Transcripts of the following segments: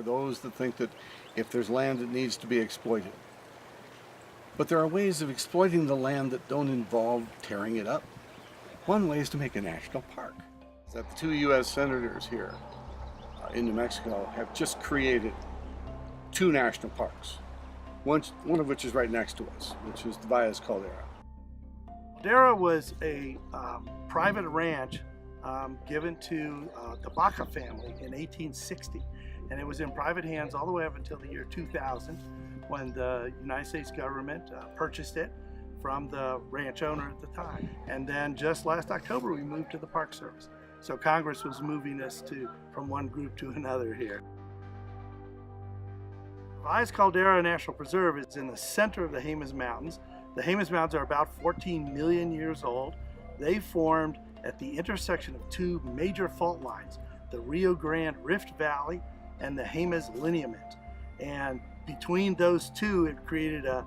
are those that think that if there's land, it needs to be exploited. But there are ways of exploiting the land that don't involve tearing it up. One way is to make a national park. That the 2 U.S. senators here in New Mexico have just created 2 national parks. One of which is right next to us, which is the Valles Caldera. Caldera was a private ranch given to the Baca family in 1860, and it was in private hands all the way up until the year 2000, when the United States government purchased it from the ranch owner at the time. And then just last October we moved to the Park Service. So Congress was moving us from one group to another here. Valles Caldera National Preserve is in the center of the Jemez Mountains. The Jemez Mountains are about 14 million years old. They formed at the intersection of 2 major fault lines, the Rio Grande Rift Valley and the Jemez Lineament. And between those 2, it created a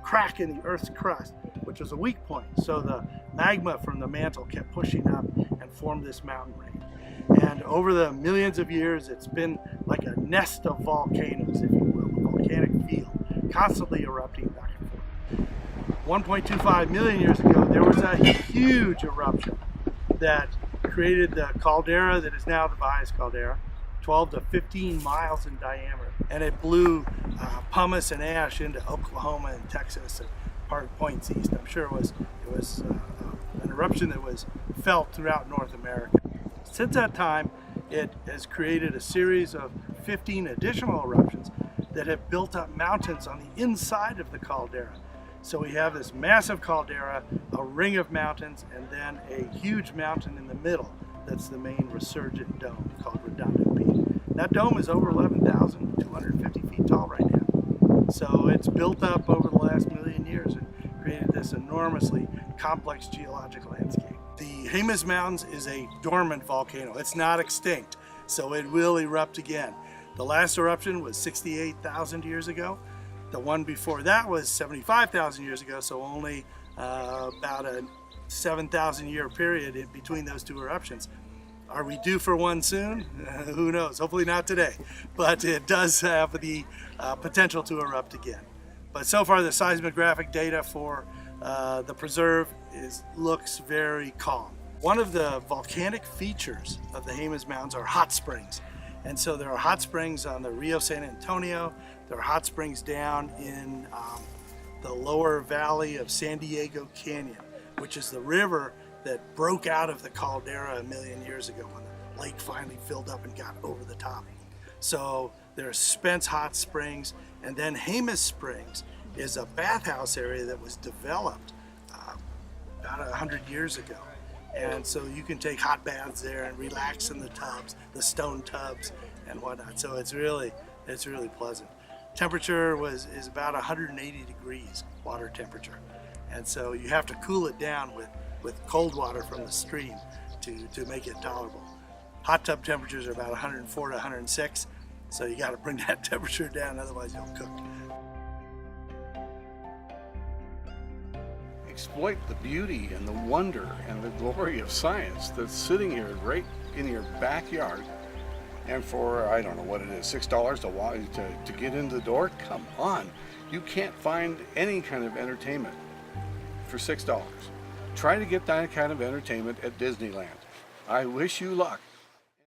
crack in the Earth's crust, which was a weak point. So the magma from the mantle kept pushing up and formed this mountain range. And over the millions of years, it's been like a nest of volcanoes, if you will, a volcanic field, constantly erupting back and forth. 1.25 million years ago, there was a huge eruption that created the caldera that is now the Valles Caldera, 12 to 15 miles in diameter. And it blew pumice and ash into Oklahoma and Texas and part of points east. I'm sure it was an eruption that was felt throughout North America. Since that time, it has created a series of 15 additional eruptions that have built up mountains on the inside of the caldera. So we have this massive caldera, a ring of mountains, and then a huge mountain in the middle that's the main resurgent dome called Redundant Peak. That dome is over 11,250 feet tall right now. So it's built up over the last million years and created this enormously complex geologic landscape. The Jemez Mountains is a dormant volcano. It's not extinct, so it will erupt again. The last eruption was 68,000 years ago. The one before that was 75,000 years ago, so only about a 7,000 year period in between those 2 eruptions. Are we due for one soon? Who knows? Hopefully not today, but it does have the potential to erupt again. But so far the seismographic data for the preserve looks very calm. One of the volcanic features of the Jemez Mountains are hot springs. And so there are hot springs on the Rio San Antonio, there are hot springs down in the lower valley of San Diego Canyon, which is the river that broke out of the caldera a million years ago when the lake finally filled up and got over the top. So there's Spence Hot Springs, and then Jemez Springs is a bathhouse area that was developed about 100 years ago. And so you can take hot baths there and relax in the tubs, the stone tubs and whatnot. So it's really pleasant. Temperature is about 180 degrees water temperature. And so you have to cool it down with cold water from the stream to make it tolerable. Hot tub temperatures are about 104 to 106. So you got to bring that temperature down, otherwise you'll cook. Exploit the beauty and the wonder and the glory of science that's sitting here right in your backyard. And for, I don't know what it is, $6 to get into the door? Come on. You can't find any kind of entertainment for $6. Try to get that kind of entertainment at Disneyland. I wish you luck.